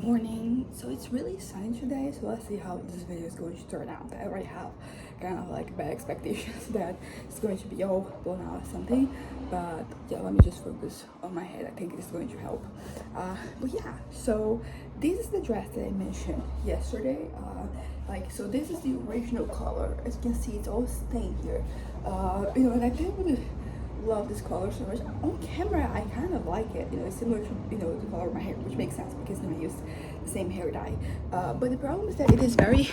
morning. So it's really sunny today, so let's see how this video is going to turn out. I already have kind of like bad expectations that it's going to be all blown out or something, but yeah, let me just focus on my head. I think it's going to help. But yeah, so this is the dress that I mentioned yesterday. So this is the original color. As you can see, it's all stained here. And I didn't really love this color so much. On camera, I kind of like it. It's similar to the color of my hair, which makes sense because I used the same hair dye. But the problem is that it is very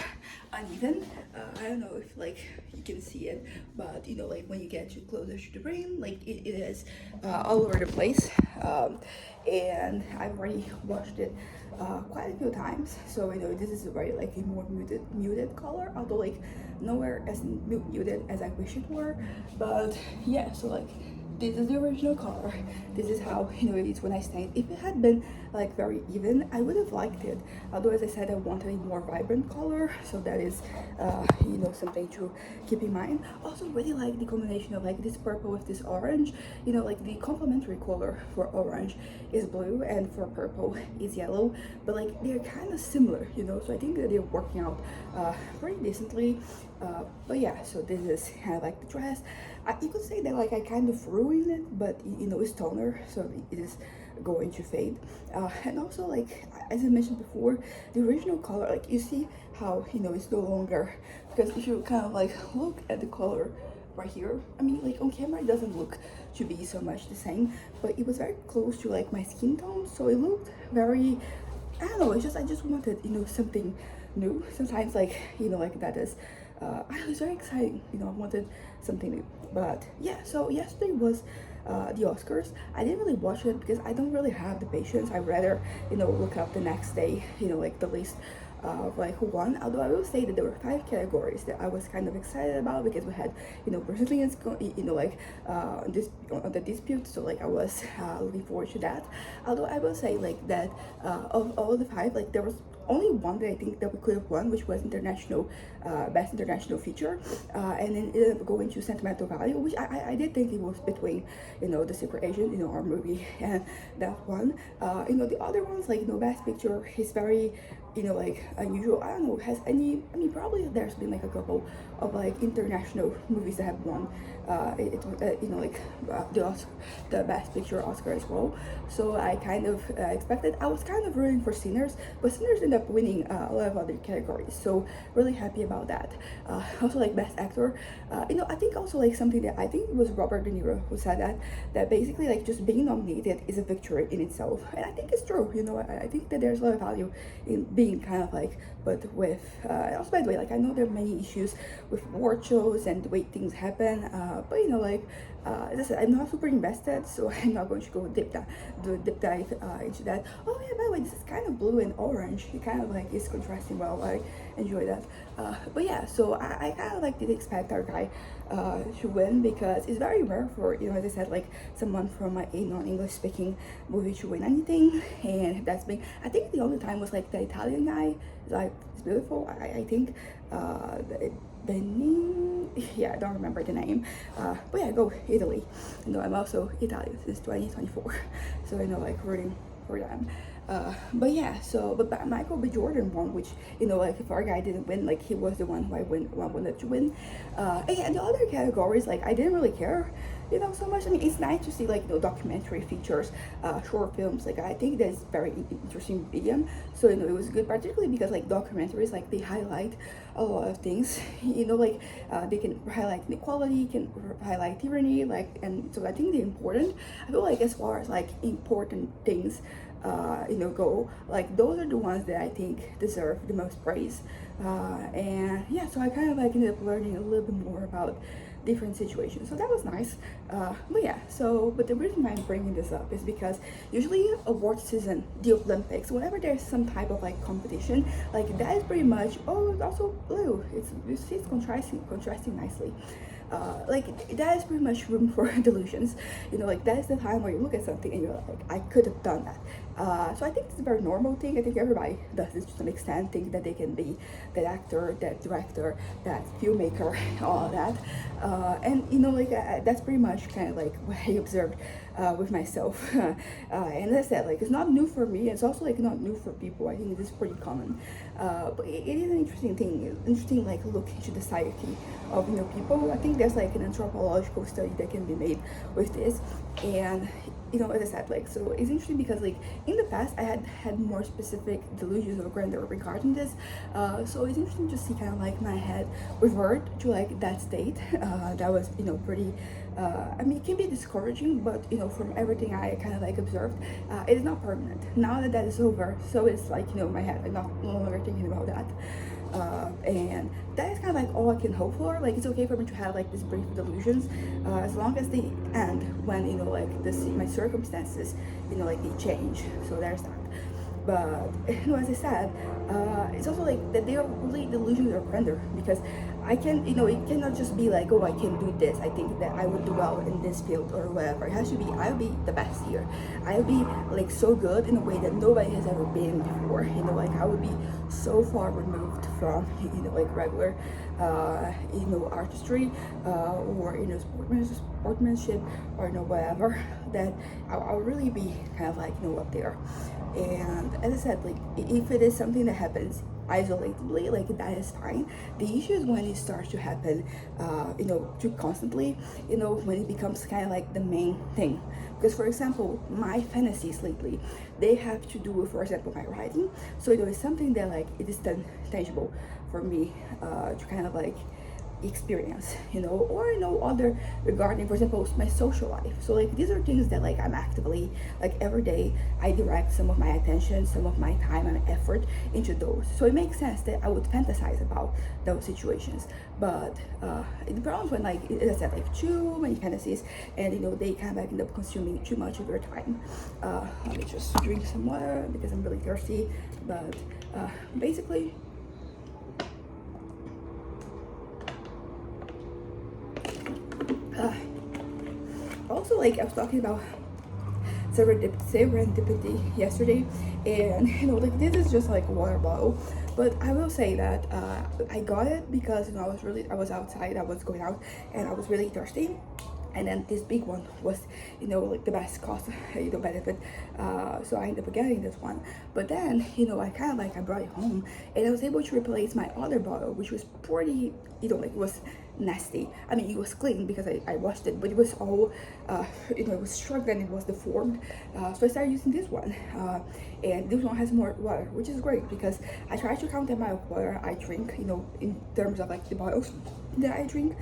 uneven. I don't know if like you can see it, but like when you get too closer to the brim, like it is all over the place. And I've already washed it quite a few times, so this is a very like a more muted color, although like nowhere as muted as I wish it were. But yeah, so like this is the original color. This is how it is when I stain. If it had been like very even, I would have liked it, although as I said, I wanted a more vibrant color, so that is something to keep in mind. Also really like the combination of like this purple with this orange. Like the complementary color for orange is blue and for purple is yellow, but like they're kind of similar, so I think that they're working out pretty decently. But yeah, so this is kind of like the dress. You could say that like I kind of ruined it, but it's toner, so it is going to fade. And also, like as I mentioned before, the original color, like you see how it's no longer, because if you kind of like look at the color right here, I mean like on camera it doesn't look to be so much the same, but it was very close to like my skin tone, so it looked very, I don't know, I just wanted something new. Sometimes like like that is I was very exciting, I wanted something new. But yeah, so yesterday was the Oscars. I didn't really watch it because I don't really have the patience. I'd rather look up the next day, like the list of like who won. Although I will say that there were 5 categories that I was kind of excited about, because we had Brazilians this on the dispute, so like I was looking forward to that. Although I will say like that of all the 5, like there was only one that I think that we could have won, which was international best international feature, and then it ended up going to sentimental value, which I did think it was between the Secret Agent, our movie, and that one. The other ones, like best picture is very like unusual. I don't know, has any, I mean probably there's been like a couple of like international movies that have won the best picture Oscar as well. So I kind of expected, I was kind of rooting for Sinners, but Sinners ended up winning a lot of other categories, so really happy about that. Also like best actor, I think also like something that I think it was Robert De Niro who said that basically like just being nominated is a victory in itself, and I think it's true. I think that there's a lot of value in being kind of like, but with also, by the way, like I know there are many issues with award shows and the way things happen, but as I said, I'm not super invested, so I'm not going to go deep dive into that. Oh yeah, by the way, this is kind of blue and orange. It kind of like is contrasting well. I enjoy that. But yeah, so I kind of like did expect our guy to win, because it's very rare for as I said, like someone from a non-English speaking movie to win anything, and that's been, I think the only time was like the Italian guy. Like it's beautiful. I think the name, yeah, I don't remember the name, but yeah, go Italy. I'm also Italian since 2024, so like rooting for them. But yeah, so but Michael B. Jordan won, which like if our guy didn't win, like he was the one who I wanted to win. And yeah, the other categories, like I didn't really care so much. I mean, it's nice to see like documentary features, short films. Like I think that's very interesting medium, so it was good, particularly because like documentaries, like they highlight a lot of things. They can highlight inequality, can highlight tyranny, like, and so I think they're important. I feel like as far as like important things go, like those are the ones that I think deserve the most praise. And yeah, so I kind of like ended up learning a little bit more about different situations, so that was nice. But yeah, but the reason why I'm bringing this up is because usually award season, the Olympics, whenever there's some type of like competition, like that is pretty much, oh, it's also blue, you see it's contrasting nicely. Like that is pretty much room for delusions. Like that is the time where you look at something and you're like, I could have done that. So I think it's a very normal thing. I think everybody does this to some extent, think that they can be that actor, that director, that filmmaker, all of that. And that's pretty much kind of like what I observed with myself. And as I said, like, it's not new for me. It's also like not new for people. I think it is pretty common. But it is an interesting thing, interesting like look into the psyche of people. I think there's like an anthropological study that can be made with this, and as I said, like, so it's interesting because like in the past I had more specific delusions of grandeur regarding this. So it's interesting to see kind of like my head revert to like that state. That was pretty. I mean, it can be discouraging, but from everything I kind of like observed, it is not permanent. Now that that is over, so it's like my head. I'm not no longer thinking about that. And that is kind of like all I can hope for. Like, it's okay for me to have like these brief delusions, as long as they end when like this my circumstances like they change. So there's that. But as I said, it's also like that they are really delusions of grandeur, because I can it cannot just be like, oh, I can do this, I think that I would do well in this field or whatever. It has to be I'll be the best here. I'll be like so good in a way that nobody has ever been before. Like I would be so far removed from like regular artistry, or sportsmanship, or whatever, that I'll really be kind of like up there. And as I said, like if it is something that happens isolatedly, like that is fine. The issue is when it starts to happen too constantly, when it becomes kind of like the main thing. Because for example, my fantasies lately, they have to do with, for example, my writing. So it's something that like it is tangible for me to kind of like experience, or other regarding, for example, my social life. So like these are things that like I'm actively, like every day I direct some of my attention, some of my time and effort into those. So it makes sense that I would fantasize about those situations. But the problem is when, like, as I said, like too many fantasies, and they kind of like end up consuming too much of your time. Let me just drink some water because I'm really thirsty. But basically, also, like, I was talking about serendipity yesterday, and like this is just like a water bottle, but I will say that I got it because I was outside, I was going out, and I was really thirsty. And then this big one was like the best cost benefit, so I ended up getting this one. But then I kind of like I brought it home, and I was able to replace my other bottle, which was pretty like it was nasty. I mean, it was clean because I washed it, but it was all it was struck and it was deformed. So I started using this one, and this one has more water, which is great because I try to count the amount of water I drink in terms of like the bottles that I drink.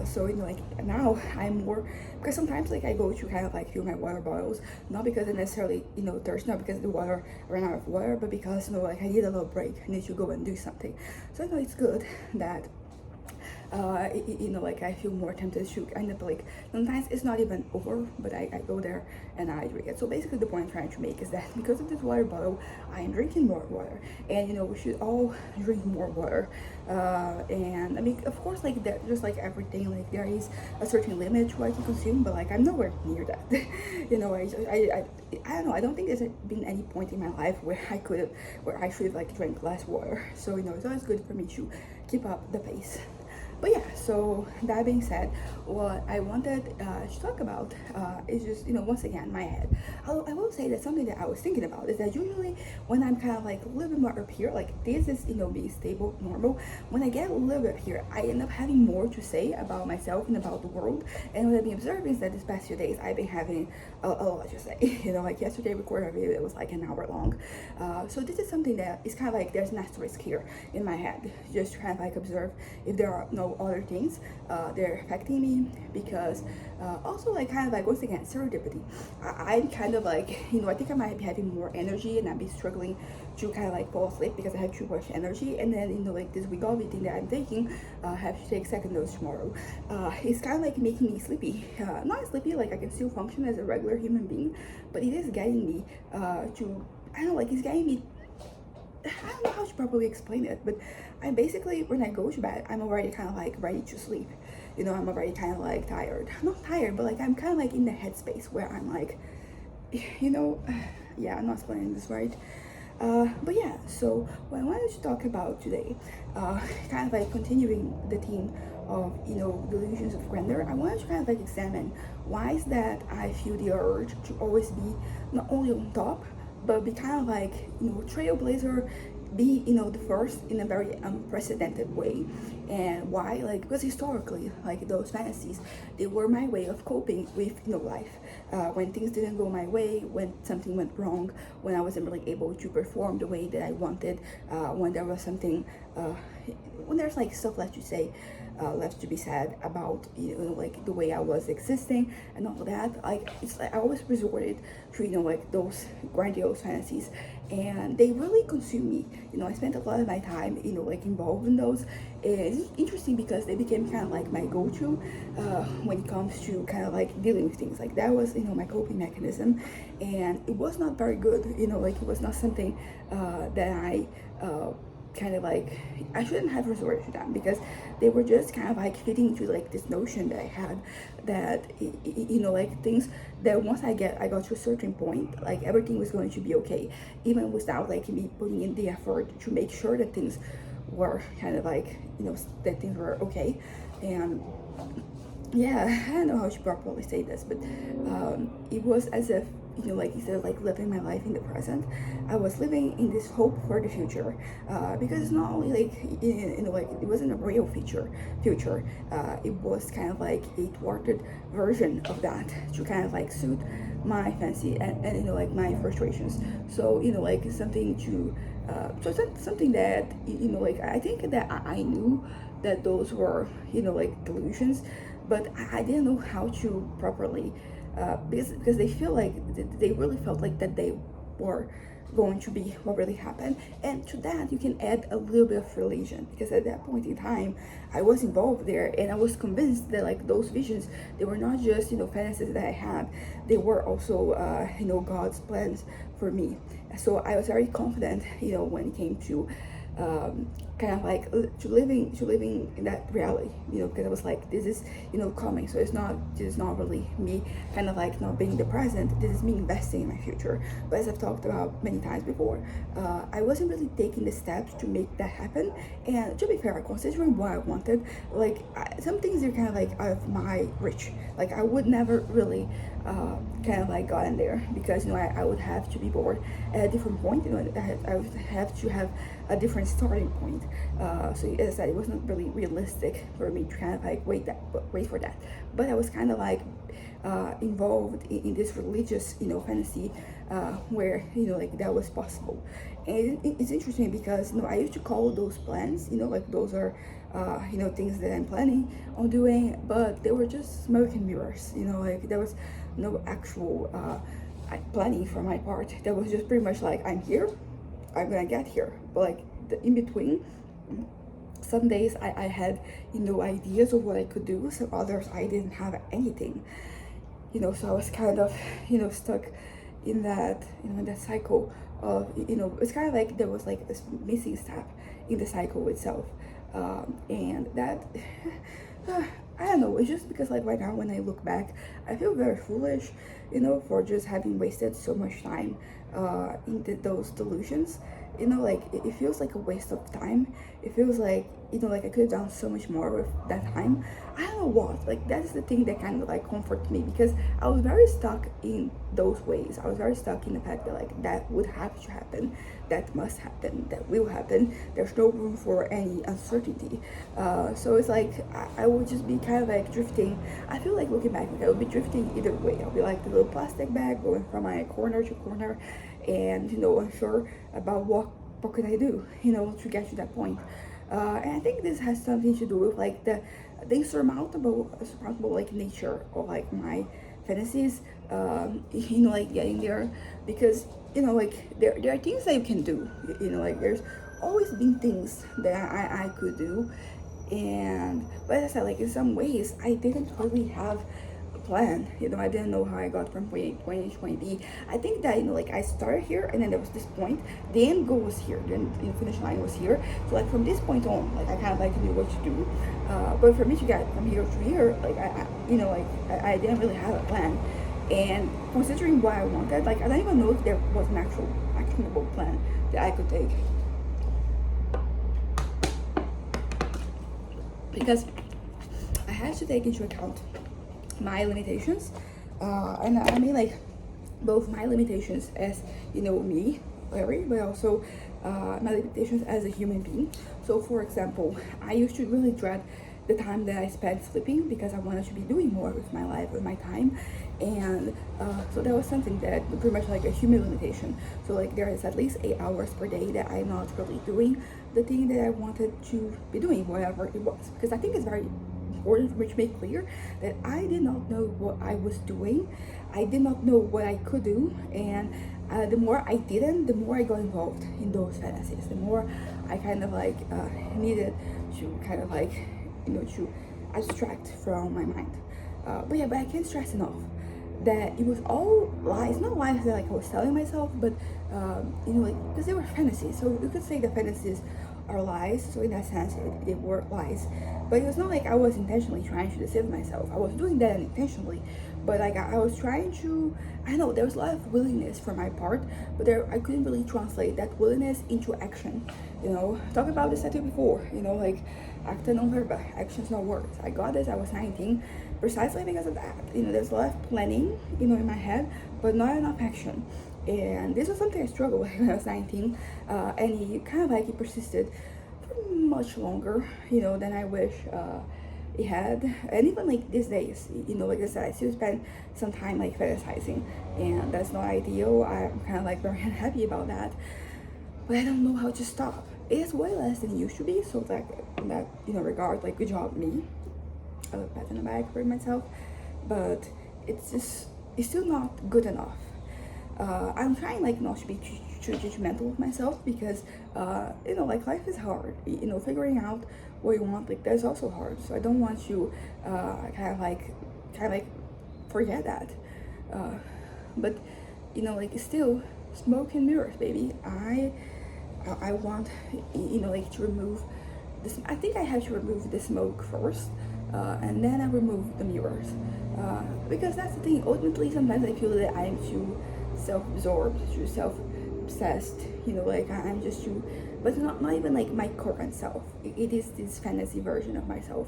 So like now I'm more, because sometimes like I go to kind of like fill my water bottles, not because I necessarily thirst, not because the water ran out of water, but because like I need a little break, I need to go and do something. So it's good that like I feel more tempted to end up like sometimes it's not even over, but I go there and I drink it. So basically the point I'm trying to make is that because of this water bottle, I am drinking more water, and we should all drink more water. And I mean, of course, like that, just like everything, like there is a certain limit to what I can consume, but like I'm nowhere near that. I don't know, I don't think there's been any point in my life where I should have like drank less water. So it's always good for me to keep up the pace. But yeah, so that being said, what I wanted to talk about is just, once again, my head. I will say that something that I was thinking about is that usually when I'm kind of like a little bit more up here, like this is, being stable, normal. When I get a little bit up here, I end up having more to say about myself and about the world. And what I've been observing is that this past few days, I've been having a lot to say. Like yesterday, I recorded a video that was like an hour long. So this is something that is kind of like, there's an asterisk here in my head, just to kind of like observe if there are no other things they're affecting me, because also like kind of like once again serendipity, I'm kind of like I think I might be having more energy and I'd be struggling to kind of like fall asleep because I have too much energy, and then like this Wegovy thing that I'm taking, I have to take second dose tomorrow. It's kind of like making me sleepy, not sleepy, like I can still function as a regular human being, but it is getting me to, I don't know, like it's getting me, I don't know how to properly explain it, but I'm basically, when I go to bed, I'm already kind of like ready to sleep. I'm already kind of like tired. Not tired, but like I'm kind of like in the headspace where I'm like, yeah, I'm not explaining this right. But yeah, so what I wanted to talk about today, uh, kind of like continuing the theme of delusions of grandeur, I wanted to kind of like examine why is that I feel the urge to always be not only on top, but be kind of like trailblazer, be the first in a very unprecedented way. And why? Like, because historically, like, those fantasies, they were my way of coping with life. When things didn't go my way, when something went wrong, when I wasn't really able to perform the way that I wanted, when there was something, when there's like stuff left to say, left to be said about like the way I was existing and all that. Like, it's like I always resorted to like those grandiose fantasies, and they really consume me. I spent a lot of my time like involved in those. And it's interesting because they became kind of like my go-to when it comes to kind of like dealing with things. Like, that was my coping mechanism, and it was not very good. Like, it was not something that I kind of like, I shouldn't have resorted to them, because they were just kind of like fitting into like this notion that I had, that like things that once I got to a certain point, like everything was going to be okay, even without like me putting in the effort to make sure that things were kind of like that things were okay. And yeah, I don't know how to properly say this, but it was as if like, instead of like living my life in the present, I was living in this hope for the future, because it's not only like like it wasn't a real future. It was kind of like a thwarted version of that to kind of like suit my fancy and like my frustrations. So like something to something that like, I think that I knew that those were like delusions, but I didn't know how to properly, because they feel like they really felt like that they were going to be what really happened. And to that you can add a little bit of religion, because at that point in time I was involved there, and I was convinced that like those visions, they were not just fantasies that I had, they were also God's plans for me. So I was very confident when it came to kind of like to living in that reality, because I was like, this is coming. So this is not really me kind of like not being the present, this is me investing in my future. But as I've talked about many times before, I wasn't really taking the steps to make that happen. And to be fair, considering what I wanted, like, some things are kind of like out of my reach. Like, I would never really kind of like got in there, because I would have to be bored at a different point. I would have to have a different starting point. So as I said, it was not really realistic for me to kind of like wait for that. But I was kind of like involved in this religious fantasy, where like that was possible. And it's interesting because I used to call those plans like those are things that I'm planning on doing, but they were just smoke and mirrors. Like, there was no actual planning for my part. That was just pretty much like, I'm here, I'm gonna get here. But like, in between, some days I had ideas of what I could do, some others I didn't have anything. So I was kind of stuck in that in that cycle of it's kind of like there was like this missing step in the cycle itself. And that I don't know, it's just because like right now when I look back, I feel very foolish for just having wasted so much time in those delusions. Like, it feels like a waste of time. It feels like like I could have done so much more with that time. I don't know what, like, that's the thing that kind of like comforts me, because I was very stuck in those ways. I was very stuck in the fact that like that would have to happen, that must happen, that will happen. There's no room for any uncertainty. So it's like I would just be kind of like drifting. I feel like, looking back, like, I would be drifting either way. I'll be like the little plastic bag going from my corner to corner, and unsure about what could I do to get to that point. And I think this has something to do with like the insurmountable like nature of like my fantasies, like getting there, because like there are things that you can do. Like, there's always been things that I could do. And but as I said, like, in some ways I didn't really have plan. I didn't know how I got from point A to point B. I think that like I started here, and then there was this point. The end goal was here. Then the finish line was here. So like from this point on, like I kind of like knew what to do. But for me to get from here to here, like I didn't really have a plan. And considering what I wanted, like I don't even know if there was an actual actionable plan that I could take. Because I had to take into account my limitations, and I mean like both my limitations as me, Larry, but also my limitations as a human being. So, for example, I used to really dread the time that I spent sleeping because I wanted to be doing more with my life, with my time, and so that was something that pretty much like a human limitation. So like there is at least 8 hours per day that I'm not really doing the thing that I wanted to be doing, whatever it was, because I think it's very important for me to make clear that I did not know what I was doing. I did not know what I could do, and the more I didn't, the more I got involved in those fantasies. The more I kind of like needed to kind of like to abstract from my mind. But I can't stress enough that it was all lies. Not lies that like I was telling myself, but like because they were fantasies. So you could say the fantasies are lies. So in that sense, they were lies. But it was not like I was intentionally trying to deceive myself. I was doing that unintentionally, but like I was trying to. I know there was a lot of willingness for my part, but I couldn't really translate that willingness into action. Talk about this I did before. Like acta non verba, actions no words. I got this. I was 19, precisely because of that. There's a lot of planning, in my head, but not enough action. And this was something I struggled with when I was 19, and it kind of like it persisted for much longer, than I wish it had. And even like these days, like I said, I still spend some time like fantasizing, and that's not ideal. I'm kind of like very unhappy about that, but I don't know how to stop. It's way less than it used to be, so like in that regard, like good job me. I look pat on the back for myself, but it's still not good enough. I'm trying like not to be too judgmental of myself because like life is hard. Figuring out what you want, like that's also hard. So I don't want you kind of like forget that. But like still smoke and mirrors, baby. I want like to remove this. I think I have to remove the smoke first, and then I remove the mirrors, because that's the thing. Ultimately, sometimes I feel that I'm too self-absorbed, too self-obsessed. Like I'm just too, but not even like my current self. It is this fantasy version of myself,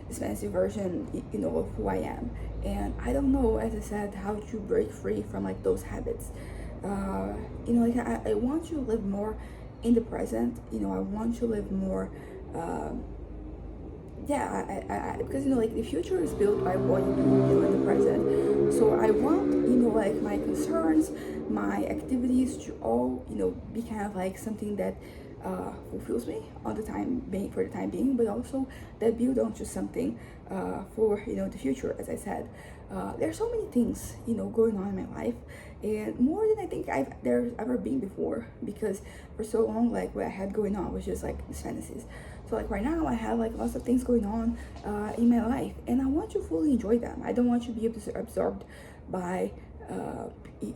this fantasy version, of who I am, and I don't know, as I said, how to break free from like those habits. Like I want to live more in the present. I want to live more. Because like the future is built by what you do in the present. So I want like my concerns, my activities to all be kind of like something that fulfills me all the time, being for the time being, but also that build onto something for the future. As I said, there's so many things going on in my life, and more than I think there's ever been before, because for so long like what I had going on was just like these fantasies. So like right now I have like lots of things going on in my life, and I want to fully enjoy them. I don't want to be absorbed by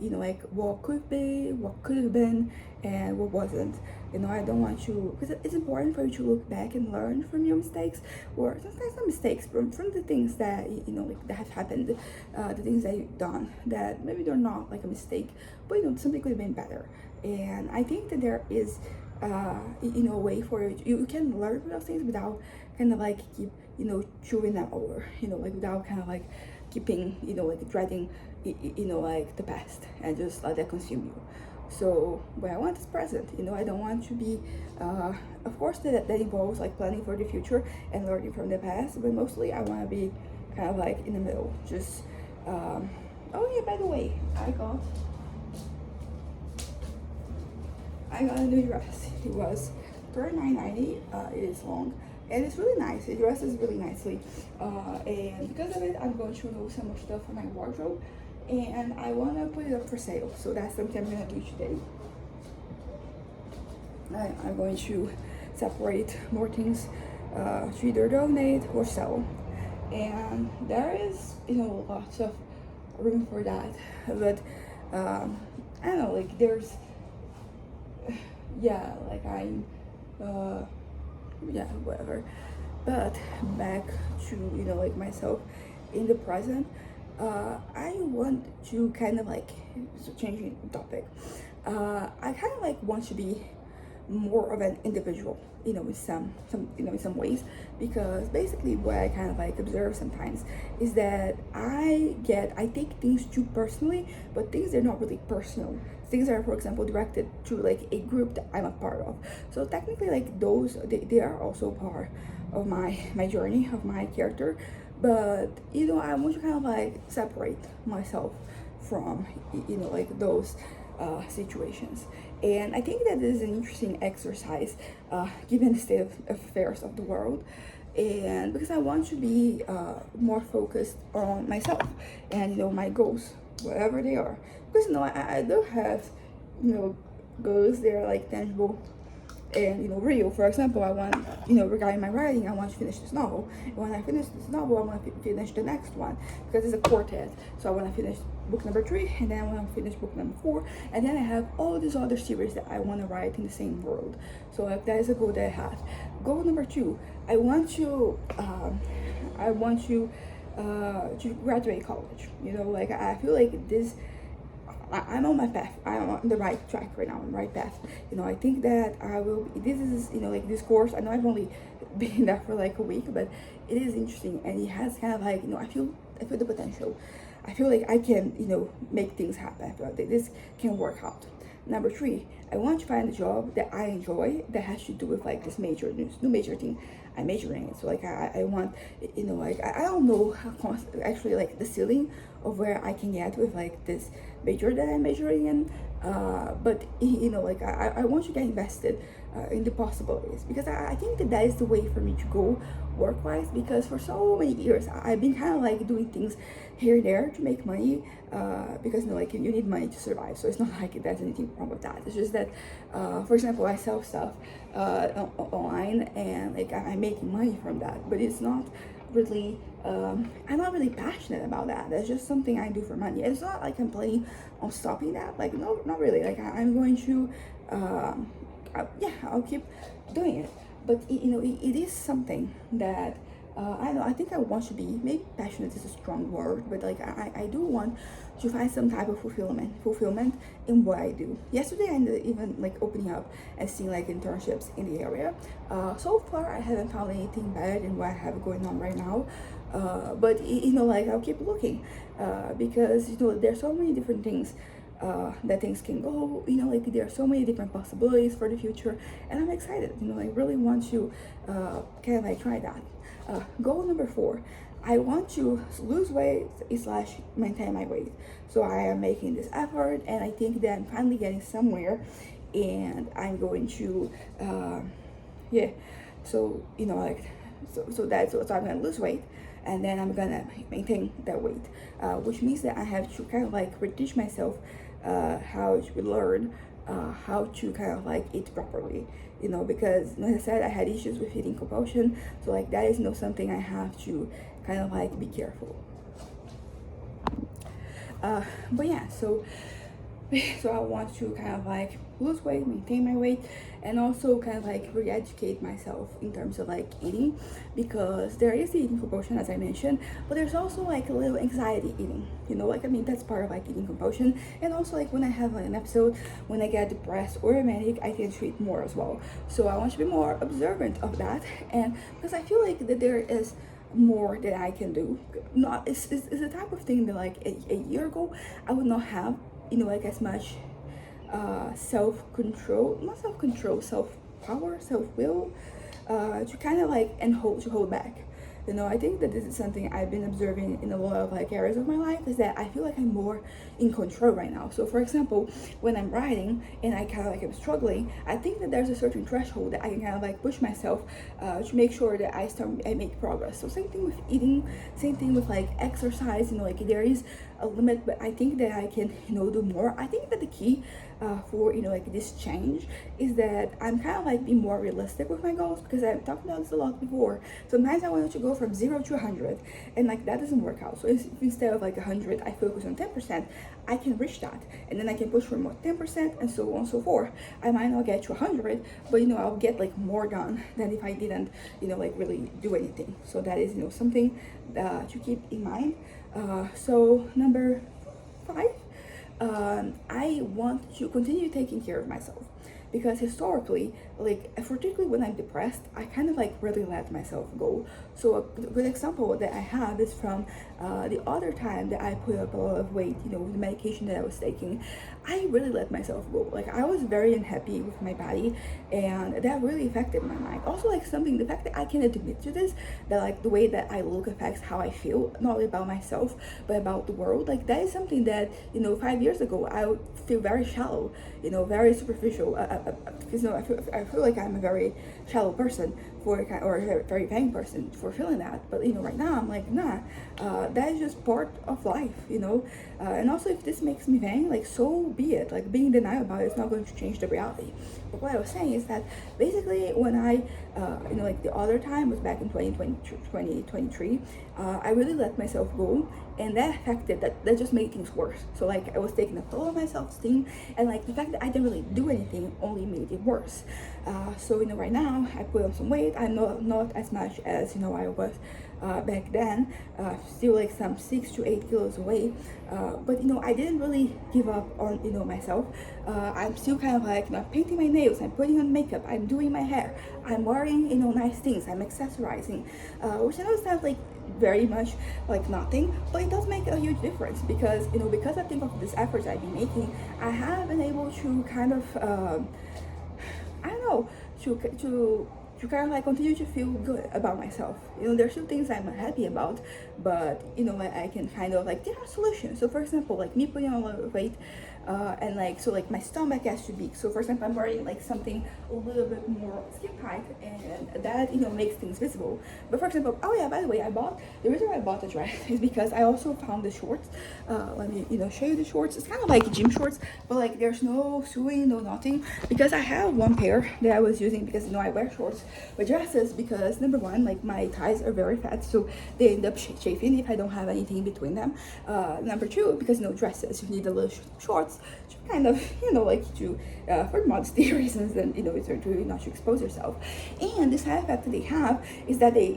like what could be, what could have been, and what wasn't. I don't want to, because it's important for you to look back and learn from your mistakes, or sometimes not mistakes, from the things that like that have happened, the things that you've done that maybe they're not like a mistake, but something could have been better. And I think that there is a way for you can learn from those things without kind of like keep chewing them over, like without kind of like keeping like dreading like the past and just let that consume you. So what I want is present. I don't want to be of course that involves like planning for the future and learning from the past, but mostly I want to be kind of like in the middle, just oh yeah, by the way, I got a new dress. It was $39.90. It is long and it's really nice. It dresses really nicely, and because of it, I'm going to remove some more stuff from my wardrobe, and I want to put it up for sale. So that's something I'm going to do today. I'm going to separate more things to either donate or sell, and there is lots of room for that. But I don't know, like there's yeah, like I'm whatever. But back to like myself in the present, I want to kind of like, so changing topic, I kind of like want to be more of an individual, in in some ways, because basically what I kind of like observe sometimes is that I take things too personally, but things are not really personal. Things are, for example, directed to like a group that I'm a part of. So technically, like those, they are also part of my journey, of my character. But I want to kind of like separate myself from like those situations. And I think that this is an interesting exercise, given the state of affairs of the world. And because I want to be more focused on myself and my goals, whatever they are. Because I do have goals. They're like tangible and real. For example, I want, regarding my writing, I want to finish this novel, and when I finish this novel I want to finish the next one, because it's a quartet. So I want to finish book number 3, and then I want to finish book number 4, and then I have all these other series that I want to write in the same world. So like that is a goal that I have. Goal number 2, I want to graduate college. Like I feel like this, I'm on my path. I'm on the right track right now, on the right path. I think that I will. This is, like this course. I know I've only been there for like a week, but it is interesting, and it has kind of like, I feel the potential. I feel like I can, make things happen. I feel like this can work out. Number 3, I want to find a job that I enjoy that has to do with like this new major thing I'm majoring in. So like I want, like I don't know how actually like the ceiling of where I can get with like this major that I'm majoring in. But like I want to get invested in the possibilities, because I think that is the way for me to go work-wise, because for so many years I've been kind of like doing things here and there to make money, because like you need money to survive. So it's not like there's anything wrong with that. It's just that, for example, I sell stuff online, and like I'm making money from that, but it's not really, I'm not really passionate about that. That's just something I do for money. It's not like I'm planning on stopping that. Like, no, not really. Like I'm going to, yeah, I'll keep doing it. But it is something that, I don't know, I think I want to be, maybe passionate is a strong word, but like I do want to find some type of fulfillment in what I do. Yesterday I ended even like opening up and seeing like internships in the area. So far I haven't found anything bad in what I have going on right now. But like I'll keep looking, because there's so many different things that things can go, like there are so many different possibilities for the future, and I'm excited. I really want to kind of like try that. Goal number 4, I want to lose weight slash maintain my weight. So I am making this effort, and I think that I'm finally getting somewhere, and I'm going to yeah. So like so I'm gonna lose weight, and then I'm gonna maintain that weight, which means that I have to kind of like teach myself how to learn how to kind of like eat properly, because like I said, I had issues with eating compulsion. So like that is something I have to kind of like be careful. But yeah, so I want to kind of like lose weight, maintain my weight, and also kind of like re-educate myself in terms of like eating, because there is the eating compulsion, as I mentioned, but there's also like a little anxiety eating, like I mean that's part of like eating compulsion. And also like when I have like an episode when I get depressed or manic, I tend to eat more as well. So I want to be more observant of that, and because I feel like that there is more that I can do. Not it's the type of thing that like a year ago I would not have like as much self-control, not self-control, self-power, self-will, to kind of like and hold back. I think that this is something I've been observing in a lot of like areas of my life, is that I feel like I'm more in control right now. So for example, when I'm writing and I kind of like am struggling, I think that there's a certain threshold that I can kind of like push myself to make sure that I make progress. So same thing with eating, same thing with like exercise. Like there is a limit, but I think that I can do more. I think that the key for like this change is that I'm kind of like being more realistic with my goals, because I've talked about this a lot before. Sometimes I wanted to go from 0 to 100, and like that doesn't work out. So instead of like 100, I focus on 10%. I can reach that, and then I can push for more 10%, and so on and so forth. I might not get to 100, but I'll get like more done than if I didn't like really do anything. So that is something to keep in mind. So number 5, I want to continue taking care of myself, because historically, like particularly when I'm depressed, I kind of like really let myself go. So a good example that I have is from the other time that I put up a lot of weight, with the medication that I was taking. I really let myself go. Like I was very unhappy with my body, and that really affected my mind. Also, like something, the fact that I can admit to this, that like the way that I look affects how I feel, not only about myself but about the world. Like that is something that 5 years ago I would feel very shallow, very superficial. Because I feel like I'm a very shallow person or a very vain person for feeling that. But right now I'm like, nah, that is just part of life, and also if this makes me vain, like so be it. Like being denied about it is not going to change the reality. But what I was saying is that basically when I like the other time was back in 2023, I really let myself go, and that affected that just made things worse. So like I was taking a toll on my self-esteem, and like the fact that I didn't really do anything only made it worse. So right now I put on some weight. I'm not as much as I was back then, still like some 6 to 8 kilos away, but I didn't really give up on myself. I'm still kind of like painting my nails, I'm putting on makeup, I'm doing my hair, I'm wearing nice things, I'm accessorizing, which I know sounds like very much like nothing, but it does make a huge difference, because because I think of these efforts I've been making, I have been able to kind of I don't know, to kind of like continue to feel good about myself. There's still things I'm unhappy about, but I can kind of like, there are solutions. So for example, like me putting on a lot of weight, and like so like my stomach has to be, so for example I'm wearing like something a little bit more skin tight, and that makes things visible. But for example, oh yeah, by the way, the reason why I bought the dress is because I also found the shorts. Let me show you the shorts. It's kind of like gym shorts, but like there's no sewing, no nothing, because I have one pair that I was using, because I wear shorts with dresses, because number one, like my thighs are very fat, so they end up chafing if I don't have anything between them. Number two, because dresses, you need a little shorts to kind of like to for modesty reasons, and it's to not to expose yourself. And this side effect that they have is that they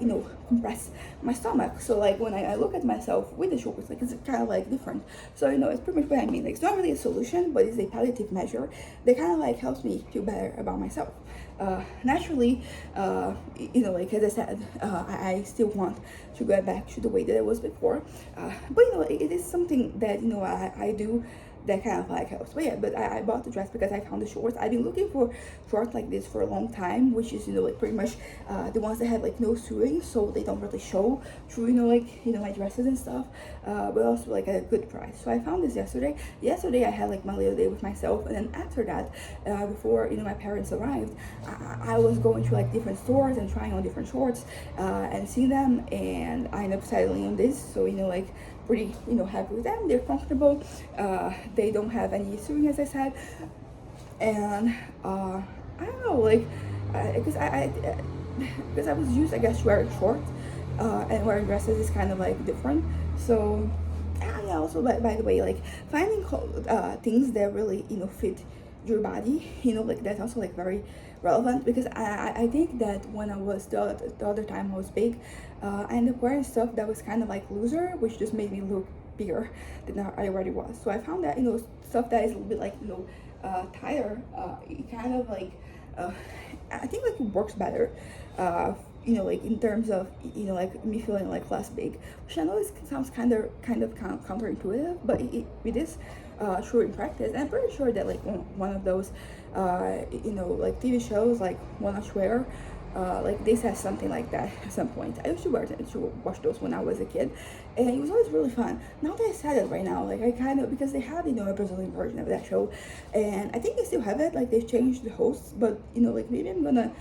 compress my stomach. So like when I look at myself with the shorts, like it's kind of like different. So it's pretty much what I mean. Like it's not really a solution, but it's a palliative measure that kind of like helps me feel better about myself. Naturally, like as I said, I still want to go back to the way that I was before, but it is something that I do that kind of like helps. But yeah, but I bought the dress because I found the shorts. I've been looking for shorts like this for a long time, which is like pretty much the ones that have like no sewing, so they don't really show through my dresses and stuff, but also like at a good price. So I found this yesterday I had like my little day with myself, and then after that, before my parents arrived, I was going to like different stores and trying on different shorts, and seeing them, and I ended up settling on this. So like pretty happy with them. They're comfortable, they don't have any sewing, as I said, and I don't know, like because because I was used, I guess, to wearing shorts, and wearing dresses is kind of like different. So yeah, also by the way, like finding things that really fit your body, like that's also like very relevant, because I think that when I was the other time I was big, I ended up wearing stuff that was kind of like looser, which just made me look bigger than I already was. So I found that stuff that is a little bit like tighter, it kind of like I think like it works better, like in terms of like me feeling like less big, which I know sounds kind of counterintuitive, but it is true in practice. And I'm pretty sure that like one of those like TV shows like Wanna Swear, like they said something like that at some point. I used to watch those when I was a kid, and it was always really fun. Now that I said it right now, like I kind of, because they have a Brazilian version of that show, and I think they still have it. Like they've changed the hosts, but like maybe I'm gonna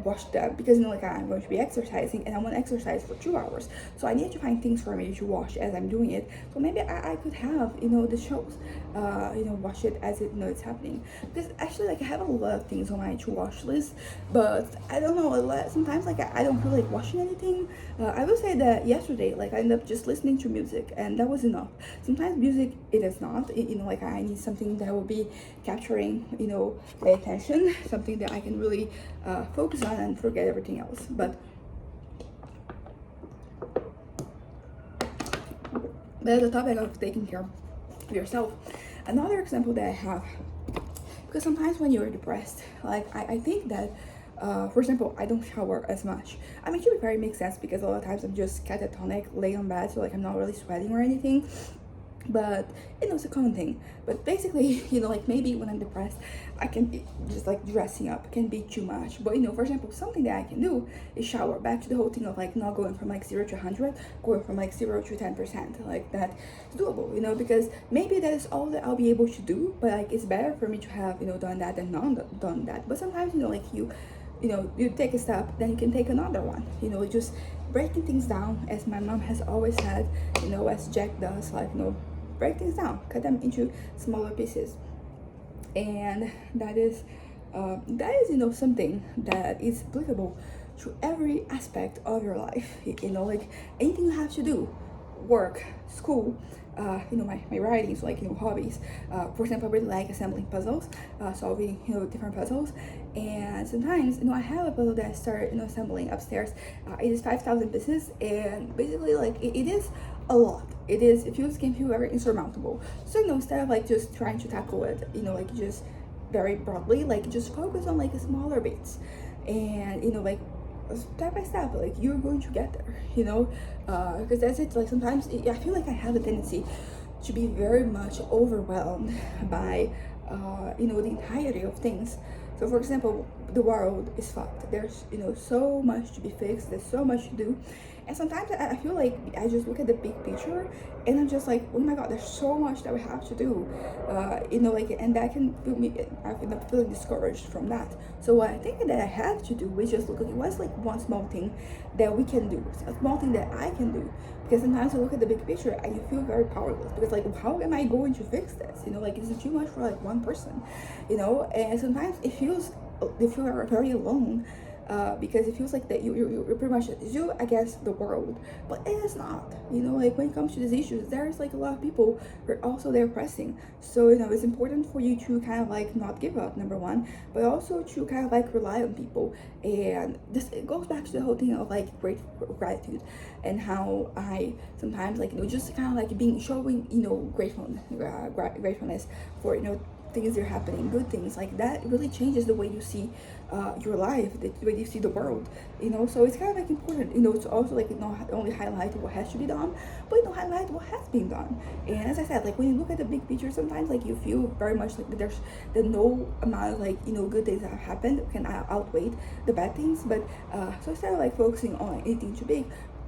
watch that, because like I'm going to be exercising, and I want to exercise for 2 hours, so I need to find things for me to watch as I'm doing it. So maybe I could have the shows, watch it as it's happening, because actually like I have a lot of things on my to watch list, but I don't know, sometimes like I don't feel like watching anything. I will say that yesterday, like I ended up just listening to music, and that was enough. Sometimes music, it is not, like I need something that will be capturing my attention, something that I can really focus on and forget everything else. But the topic of taking care yourself. Another example that I have, because sometimes when you're depressed, like I think that for example, I don't shower as much. I mean, to be fair, it makes sense because a lot of times I'm just catatonic, lay on bed, so like I'm not really sweating or anything. But it's a common thing. But basically, like maybe when I'm depressed, I can be just like dressing up can be too much. But for example, something that I can do is shower. Back to the whole thing of like not going from like 0 to 100, going from like 0 to 10%, like that is doable, because maybe that is all that I'll be able to do. But like it's better for me to have done that than not done that. But sometimes like you take a step, then you can take another one. Just breaking things down, as my mom has always said, as Jack does, like break things down, cut them into smaller pieces. And that is something that is applicable to every aspect of your life. Like anything you have to do, work, school, my writings, like hobbies. For example, I really like assembling puzzles, solving different puzzles. And sometimes I have a puzzle that I started assembling upstairs. It is 5,000 pieces, and basically like it is a lot. It can feel very insurmountable. So instead of like just trying to tackle it like just very broadly, like just focus on like smaller bits, and like step by step, like you're going to get there, because that's it. Like sometimes I feel like I have a tendency to be very much overwhelmed by the entirety of things. So for example, the world is fucked. There's so much to be fixed, there's so much to do. And sometimes I feel like I just look at the big picture and I'm just like, oh my god, there's so much that we have to do, and that can feel me. I end up feeling discouraged from that. So what I think that I have to do is just look at what's like one small thing that we can do, a small thing that I can do. Because sometimes you look at the big picture and you feel very powerless, because like, how am I going to fix this? Like, is it too much for like one person? And sometimes you feel very alone. Because it feels like that you're pretty much you against the world, but it is not. Like when it comes to these issues, there's like a lot of people who are also there pressing. So it's important for you to kind of like not give up, number one, but also to kind of like rely on people. And this, it goes back to the whole thing of like gratitude, and how I sometimes like just kind of like showing gratefulness for things that are happening, good things like that. Really changes the way you see your life, the way you see the world. So it's kind of like important to also like not only highlight what has to be done, but highlight what has been done. And as I said, like when you look at the big picture, sometimes like you feel very much like there's no amount of like good things that have happened can outweigh the bad things. But so instead of like focusing on anything too big,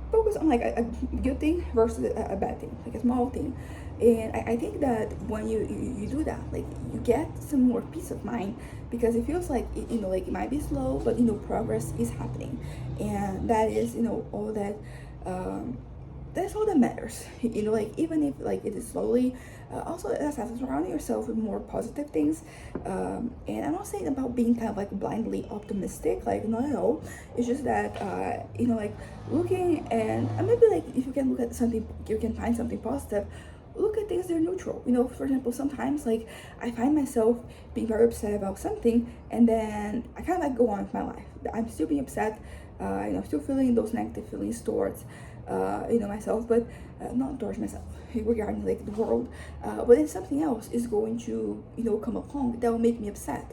focus on like a good thing versus a bad thing, like a small thing. And I think that when you do that, like you get some more peace of mind, because it feels like like it might be slow, but progress is happening. And that is all that that's all that matters. Like even if like it is slowly. Also, that's surrounding yourself with more positive things. And I'm not saying about being kind of like blindly optimistic, like not at all. It's just that like looking, and maybe like if you can look at something, you can find something positive. Look at things that are neutral. For example, sometimes like I find myself being very upset about something, and then I kind of like go on with my life. I'm still being upset, still feeling those negative feelings towards myself, but not towards myself, regarding like the world. But then something else is going to come along that will make me upset.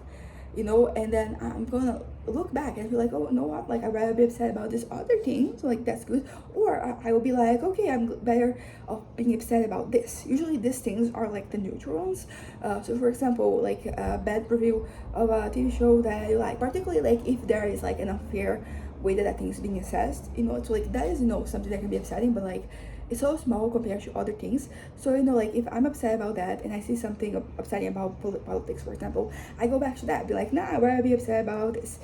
And then I'm gonna look back and be like, oh, you know what, like I'd rather be upset about this other thing, so like that's good. Or I will be like, okay, I'm better off being upset about this. Usually these things are like the neutral ones. So for example, like a bad review of a TV show that I like, particularly like if there is like an unfair way that thing is being assessed, so like that is something that can be upsetting, but like it's so small compared to other things. So like if I'm upset about that and I see something upsetting about politics, for example, I go back to that, be like, nah, I'd rather be upset about this.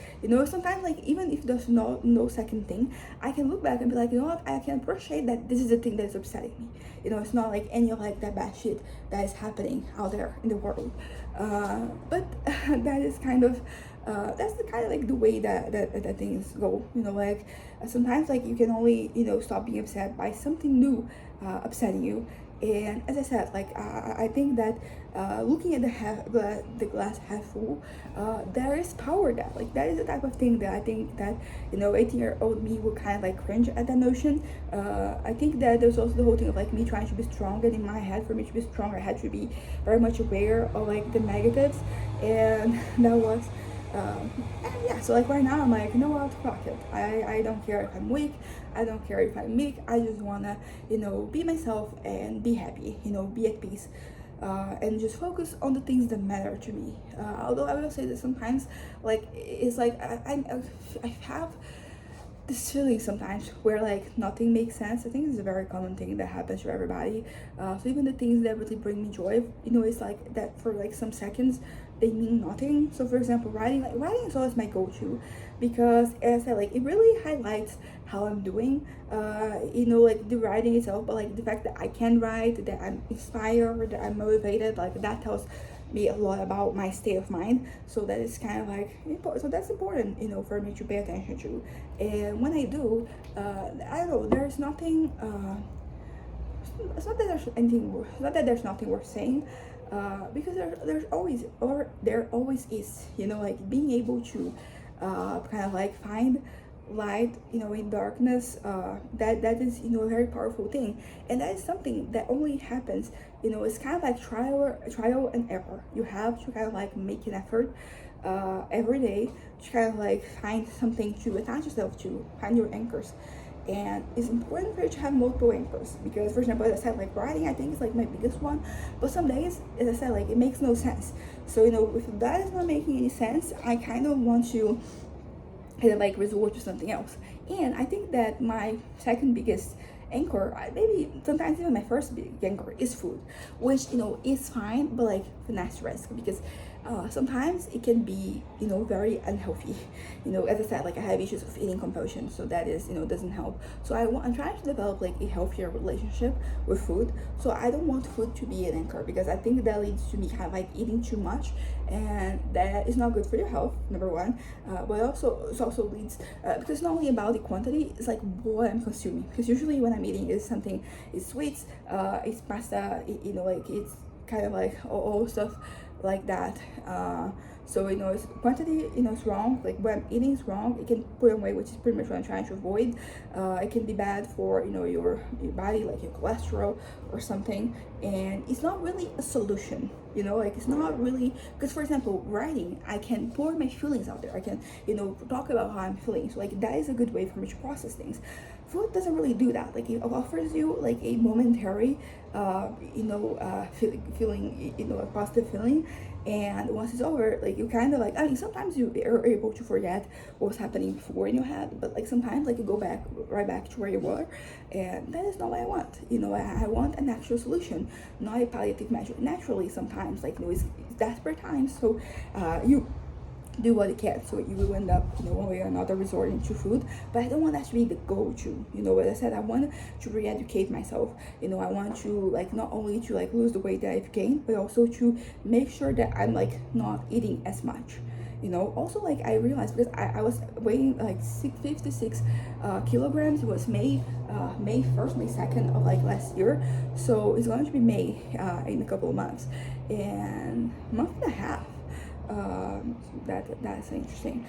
Sometimes like even if there's no second thing, I can look back and be like, you know what, I can appreciate that this is the thing that's upsetting me. It's not like any of like that bad shit that is happening out there in the world. But that is kind of that's the kind of like the way that things go. Like sometimes like you can only stop being upset by something new upsetting you. And as I said, like I think that looking at the glass half full, there is power there. Like that is the type of thing that I think that 18-year-old me would kind of like cringe at that notion. I think that there's also the whole thing of like me trying to be strong, and in my head, for me to be strong, I had to be very much aware of like the negatives, and that was and yeah, so like right now I'm like, you know what, fuck it. I don't care if I'm weak, I don't care if I'm meek, I just wanna, be myself and be happy, be at peace. And just focus on the things that matter to me. Although I will say that sometimes, like, it's like I have this feeling sometimes where like nothing makes sense. I think it's a very common thing that happens to everybody. So even the things that really bring me joy, it's like that for like some seconds they mean nothing. So for example, writing is always my go-to because as I said, like it really highlights how I'm doing. Like the writing itself, but like the fact that I can write, that I'm inspired, that I'm motivated, like that tells me a lot about my state of mind. So that is kind of like important. So that's important, for me to pay attention to. And when I do, I don't know, there's nothing it's not that there's anything it's not that there's nothing worth saying, because there's always, or there always is, like being able to kind of like find light, in darkness. That is, a very powerful thing, and that is something that only happens, it's kind of like trial and error. You have to kind of like make an effort every day to kind of like find something to attach yourself to, find your anchors. And it's important for you to have multiple anchors because, for example, as I said, like writing I think is like my biggest one, but some days, as I said, like it makes no sense. So if that is not making any sense, I kind of want to kind of like resort to something else. And I think that my second biggest anchor, maybe sometimes even my first big anchor, is food, which is fine, but like an asterisk, because sometimes it can be very unhealthy. As I said, like I have issues of eating compulsion, so that is doesn't help. So I'm trying to develop like a healthier relationship with food. So I don't want food to be an anchor because I think that leads to me kind of like eating too much, and that is not good for your health, number one. But also it also leads because it's not only about the quantity, it's like what I'm consuming, because usually when I'm eating is something, it's sweets, it's pasta, like it's kind of like all stuff like that. So it's quantity, is wrong. Like when eating is wrong, it can put on weight, which is pretty much what I'm trying to avoid. It can be bad for your body, like your cholesterol or something, and it's not really a solution. Like it's not really, because for example, writing, I can pour my feelings out there. I can talk about how I'm feeling. So like that is a good way for me to process things. Food doesn't really do that. Like it offers you like a momentary feeling, a positive feeling, and once it's over, like you kind of like, I mean, sometimes you are able to forget what was happening before in your head, but like sometimes like you go right back to where you were, and that is not what I want. I want an actual solution, not a palliative measure. Naturally sometimes, like it's desperate times, so you do what it can, so you will end up one way or another resorting to food. But I don't want that to be the go-to. As I said, I want to re-educate myself. I want to like not only to like lose the weight that I've gained, but also to make sure that I'm like not eating as much. Also like I realized, because I was weighing like 56 kilograms. It was May 1st, May 2nd of like last year, so it's going to be May in a couple of months, and month and a half. That's interesting.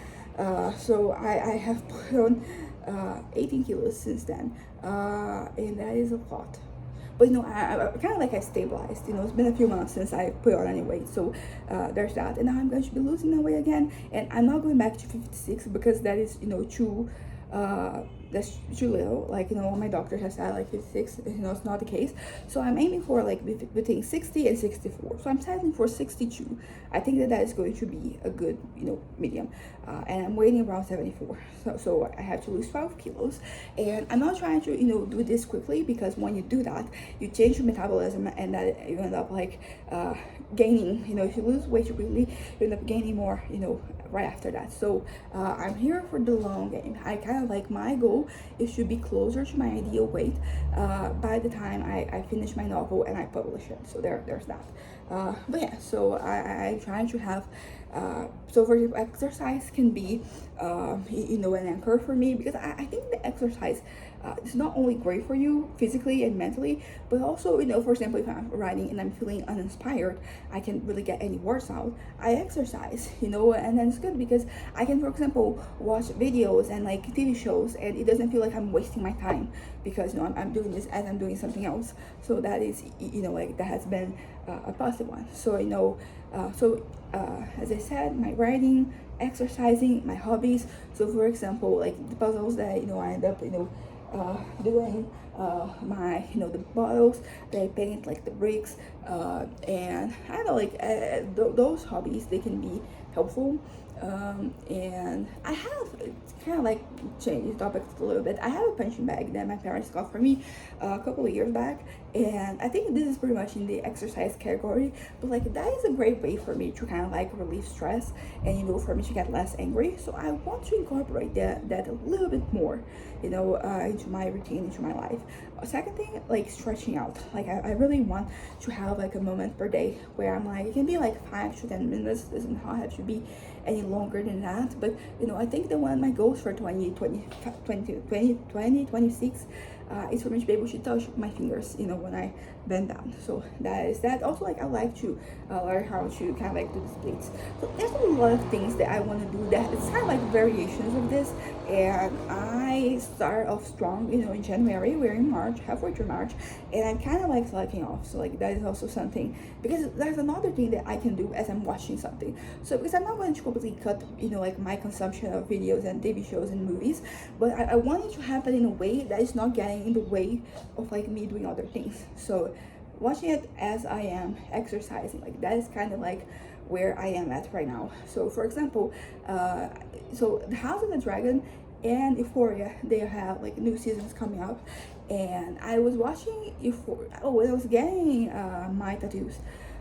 So I have put on 18 kilos since then, and that is a lot. But I kind of like I stabilized. It's been a few months since I put on any weight, so there's that. And now I'm going to be losing the weight again, and I'm not going back to 56 because that is too that's too little. Like my doctor has said like 56, it's not the case. So I'm aiming for like between 60 and 64. So I'm settling for 62. I think that is going to be a good medium, and I'm weighing around 74. So I have to lose 12 kilos, and I'm not trying to do this quickly, because when you do that, you change your metabolism, and that you end up like gaining. If you lose weight quickly, you end up gaining more right after that. So I'm here for the long game. I kind of like, my goal is to be closer to my ideal weight by the time I finish my novel and I publish it. So there's that. But yeah, so I'm trying to have so for example, exercise can be an anchor for me, because I think the exercise it's not only great for you physically and mentally, but also, for example, if I'm writing and I'm feeling uninspired, I can't really get any words out, I exercise, and then it's good because I can, for example, watch videos and like TV shows, and it doesn't feel like I'm wasting my time because I'm doing this as I'm doing something else. So that is, like that has been a positive one. So as I said, my writing, exercising, my hobbies. So for example, like the puzzles that I end up doing, my the bottles that I paint, like the bricks, and I don't know, like those hobbies, they can be helpful. And I have kind of like changed topics a little bit. I have a punching bag that my parents got for me a couple of years back, and I think this is pretty much in the exercise category. But like that is a great way for me to kind of like relieve stress, and for me to get less angry. So I want to incorporate that a little bit more, into my routine, into my life. Second thing, like stretching out. Like I really want to have like a moment per day where I'm like, it can be like 5 to 10 minutes. Doesn't have to be any longer than that. But I think that one of my goals for 2026 is for me to be able to touch my fingers, when I bend down. So that is that. Also, like I like to learn how to kind of like do the splits. So there's a lot of things that I want to do that it's kind of like variations of this. And I start off strong, in January. We're in March, halfway through March, and I'm kind of like slacking off. So like that is also something, because there's another thing that I can do as I'm watching something. So because I'm not going to completely cut, like my consumption of videos and TV shows and movies, but I want it to happen in a way that is not getting in the way of like me doing other things. So watching it as I am exercising, like that is kind of like where I am at right now. So for example, so the House of the Dragon and Euphoria, they have like new seasons coming up, and I was watching Euphoria. Oh, when I was getting my tattoos,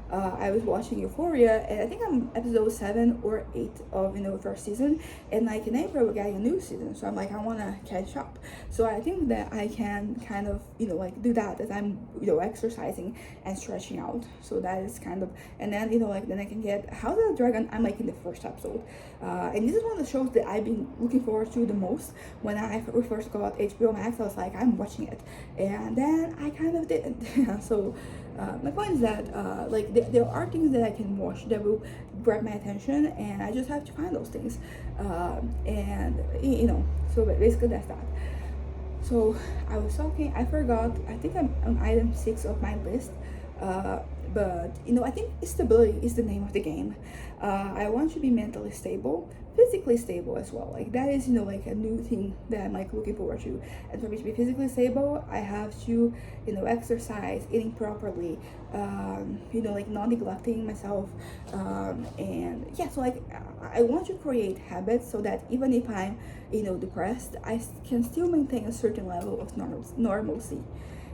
I was watching Euphoria, and I think I'm episode 7 or 8 of the first season, and like in April we're getting a new season, so I'm like, I want to catch up. So I think that I can kind of like do that as I'm exercising and stretching out. So that is kind of, and then like then I can get House of the Dragon. I'm like in the first episode, and this is one of the shows that I've been looking forward to the most. When I first got HBO Max, I was like, I'm watching it, and then I kind of didn't. So my point is that like there are things that I can watch that will grab my attention, and I just have to find those things. And so basically that's that. So I was talking, I forgot, I think I'm on item 6 of my list. But I think stability is the name of the game. I want to be mentally stable, physically stable as well. Like that is like a new thing that I'm like looking forward to. And for me to be physically stable, I have to exercise, eating properly, like not neglecting myself, and yeah. So like I want to create habits so that even if I'm depressed, I can still maintain a certain level of normalcy.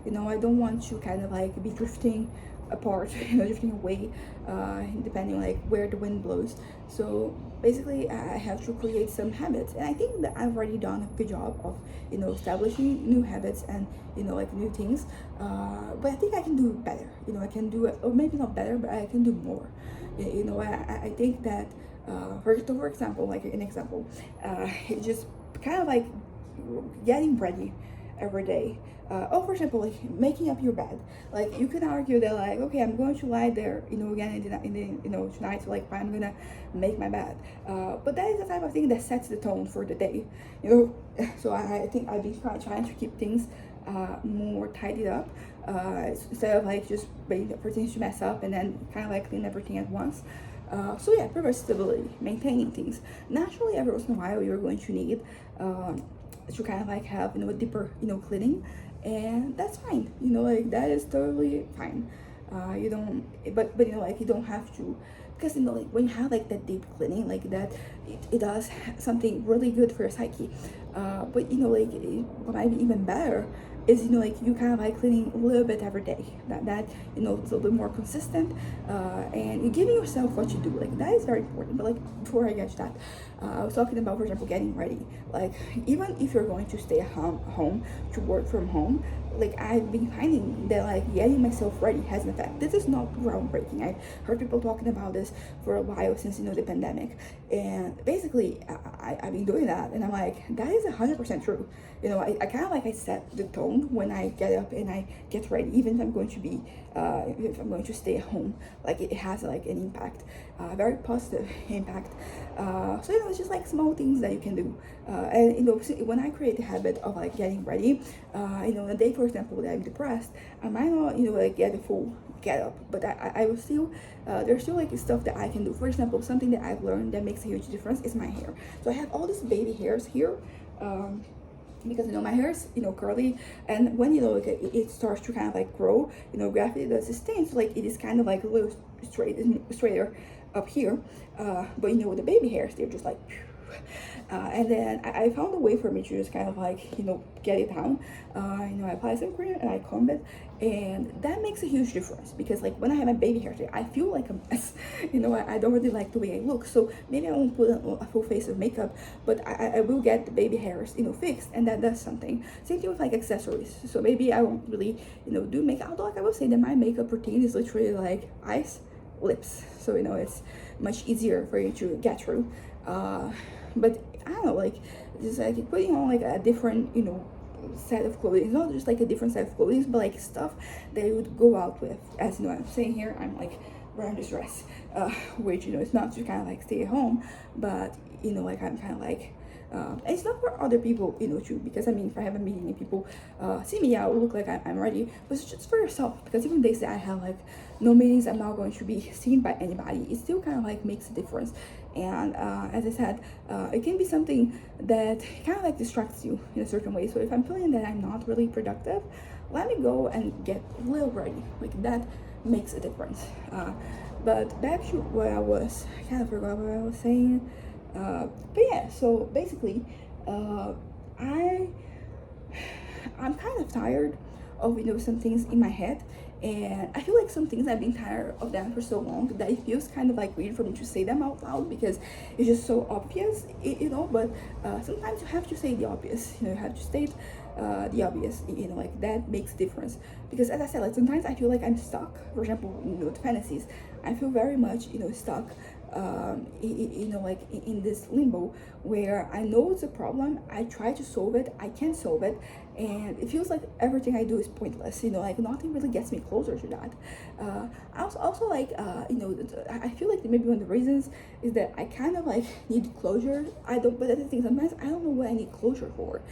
I don't want to kind of like be drifting apart, drifting away, depending like where the wind blows. So basically I have to create some habits, and I think that I've already done a good job of establishing new habits and like new things, but I think I can do better. I can do it, or maybe not better, but I can do more. I think that for example, like an example, it's just kind of like getting ready every day. For example, like making up your bed. Like you can argue that like, okay, I'm going to lie there, again in the tonight. So like I'm gonna make my bed. But that is the type of thing that sets the tone for the day. So I think I've been trying to keep things more tidied up, instead of like just waiting for things to mess up and then kind of like clean everything at once. So yeah, pretty much stability, maintaining things. Naturally, every once in a while, you're going to need to kind of like have a deeper cleaning, and that's fine. Like that is totally fine. You don't, but like you don't have to, because like when you have like that deep cleaning like that, it does something really good for your psyche. But like what might be even better is like you kind of like cleaning a little bit every day, that it's a little bit more consistent, and you're giving yourself what you do. Like that is very important. But like before I get to that, I was talking about, for example, getting ready. Like even if you're going to stay home to work from home, like I've been finding that like getting myself ready has an effect. This is not groundbreaking. I've heard people talking about this for a while since the pandemic, and basically I've been doing that, and I'm like, that is 100% true. I kind of like I set the tone when I get up and I get ready, even if I'm going to be if I'm going to stay at home. Like it has like an impact, very positive impact. So it's just like small things that you can do. And when I create the habit of like getting ready, the day, for example, that I'm depressed, I might not like get a full get up, but I will still there's still like stuff that I can do. For example, something that I've learned that makes a huge difference is my hair. So I have all these baby hairs here, because my hair is curly, and when like, it starts to kind of like grow, gravity does this thing, so like it is kind of like a little straighter up here, but with the baby hairs, they're just like and then I found a way for me to just kind of like get it down. I apply some cream and I comb it, and that makes a huge difference, because like when I have my baby hair, I feel like a mess. I don't really like the way I look, so maybe I won't put a full face of makeup, but I will get the baby hairs fixed, and that does something. Same thing with like accessories, so maybe I won't really do makeup, although like I will say that my makeup routine is literally like eyes, lips, so it's much easier for you to get through. But I don't know, like just like putting on like a different set of clothing. It's not just like a different set of clothing, but like stuff that you would go out with. As I'm saying here, I'm like wearing this dress, which it's not to kind of like stay at home, but like I'm kind of like it's not for other people too, because if I have a meeting and people see me, I will look like I'm ready, but it's just for yourself, because even days that I have like no meetings, I'm not going to be seen by anybody, it still kind of like makes a difference. And as I said, it can be something that kind of like distracts you in a certain way. So if I'm feeling that I'm not really productive, let me go and get a little ready, like that makes a difference. But back to what I kind of forgot what I was saying. But yeah, so basically, I'm kind of tired of some things in my head, and I feel like some things I've been tired of them for so long that it feels kind of like weird for me to say them out loud, because it's just so obvious, but sometimes you have to say the obvious, you have to state the obvious, like that makes a difference. Because as I said, like sometimes I feel like I'm stuck. For example, with fantasies, I feel very much stuck, like in this limbo where I know it's a problem, I try to solve it, I can't solve it, and it feels like everything I do is pointless, like nothing really gets me closer to that. I also like I feel like maybe one of the reasons is that I kind of like need closure. But that's the thing, sometimes I don't know what I need closure for.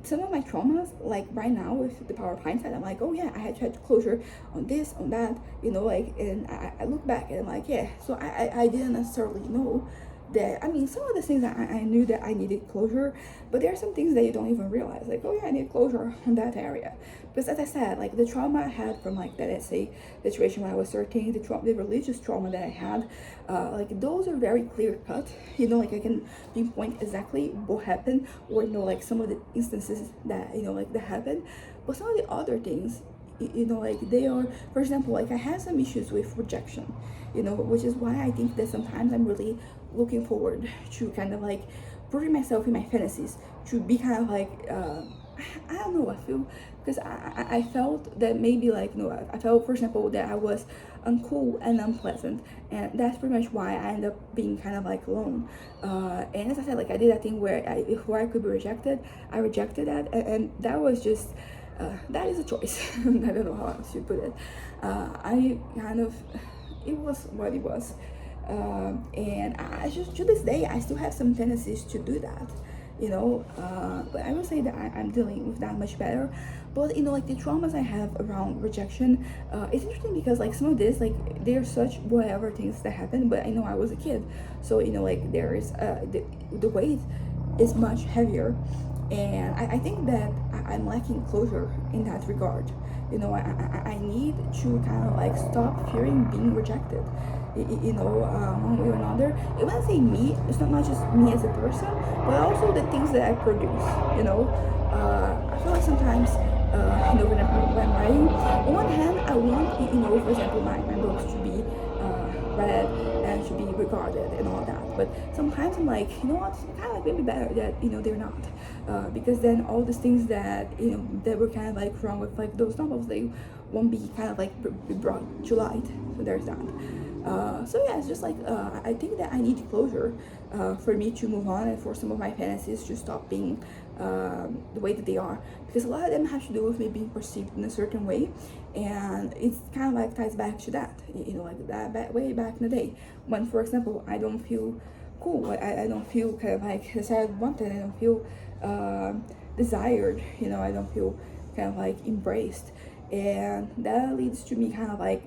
Some of my traumas, like right now with the power of hindsight, I'm like, oh yeah, I had closure on this, on that, and I look back and I'm like, yeah, so I didn't necessarily know that. Some of the things that I knew that I needed closure, but there are some things that you don't even realize, like, oh yeah, I need closure on that area. Because as I said, like the trauma I had from like that essay situation when I was 13, the religious trauma that I had, like those are very clear cut, like I can pinpoint exactly what happened, or like some of the instances that like that happened. But some of the other things, like they are, for example, like I had some issues with rejection, which is why I think that sometimes I'm really looking forward to kind of like putting myself in my fantasies to be kind of like I don't know, I feel, because I felt that maybe like I felt, for example, that I was uncool and unpleasant, and that's pretty much why I ended up being kind of like alone. And as I said, like I did that thing where I could be rejected, I rejected that, and that was just that is a choice. I don't know how else to put it. It was what it was. And I just, to this day, I still have some tendencies to do that, but I will say that I'm dealing with that much better. But like the traumas I have around rejection, it's interesting because like some of this, like they're such whatever things that happen, but I know I was a kid, so like there is the weight is much heavier, and I think that I'm lacking closure in that regard. I need to kind of like stop fearing being rejected, one way or another. When I say me, it's not just me as a person, but also the things that I produce. I feel like sometimes, when I'm writing, on one hand, I want, for example, my books to be read and to be regarded and all that. But sometimes I'm like, it's kind of like maybe better that they're not, because then all these things that that were kind of like wrong with like those novels, they won't be kind of like brought to light. So there's that. So yeah, it's just like I think that I need closure for me to move on, and for some of my fantasies to stop being the way that they are, because a lot of them have to do with me being perceived in a certain way, and it's kind of like ties back to that, like that way back in the day when, for example, I don't feel cool, I don't feel kind of like desired, wanted, I don't feel desired, I don't feel kind of like embraced, and that leads to me kind of like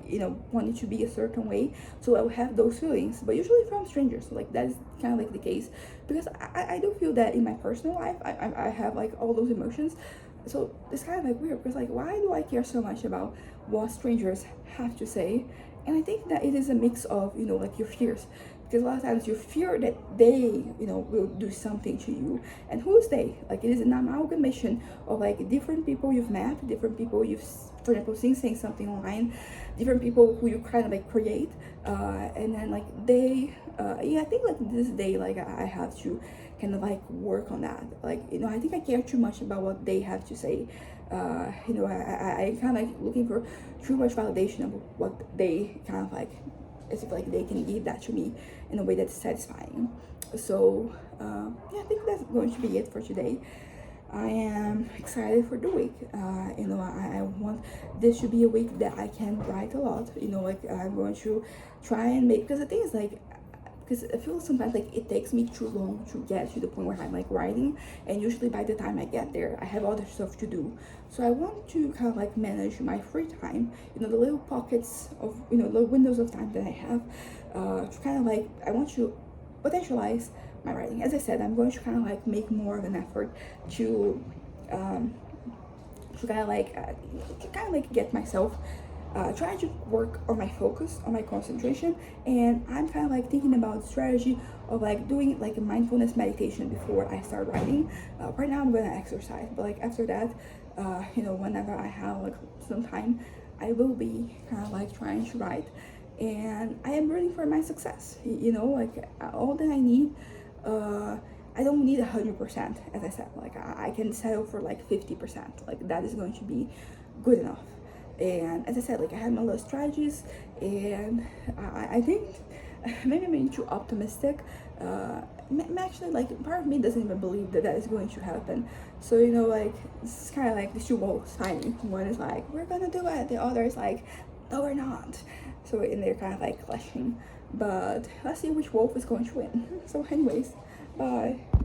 wanting to be a certain way, so I will have those feelings, but usually from strangers. So like that is kind of like the case, because I do feel that in my personal life I have like all those emotions. So it's kind of like weird, because like, why do I care so much about what strangers have to say? And I think that it is a mix of like your fears, because a lot of times you fear that they will do something to you. And who's they? Like, it is an amalgamation of like different people you've met, different people you've, for example, seen saying something online, different people who you kind of like create, and then like they I think like this day, like I have to kind of like work on that. Like, I think I care too much about what they have to say. I kind of like looking for too much validation of what they kind of like, as if like they can give that to me in a way that's satisfying. So yeah, I think that's going to be it for today. I am excited for the week. I want this to be a week that I can write a lot. Like I'm going to try and make, because the thing is like, because I feel sometimes like it takes me too long to get to the point where I'm like writing, and usually by the time I get there I have other stuff to do. So I want to kind of like manage my free time, the little pockets of little windows of time that I have, to kind of like, I want to potentialize my writing. As I said, I'm going to kind of like make more of an effort to to kind of like get myself trying to work on my focus, on my concentration. And I'm kind of like thinking about strategy of like doing like a mindfulness meditation before I start writing. Right now I'm gonna exercise, but like after that, whenever I have like some time, I will be kind of like trying to write, and I am rooting for my success. Like all that I need, I don't need 100%. As I said, like I can settle for like 50%. Like that is going to be good enough. And as I said, like I have my little strategies, and I think maybe I'm being too optimistic. Actually, like part of me doesn't even believe that that is going to happen. So like it's kind of like the two wolves fighting. One is like, we're gonna do it. The other is like, no, we're not. So and they're kind of like clashing. But let's see which wolf is going to win. So anyways, bye.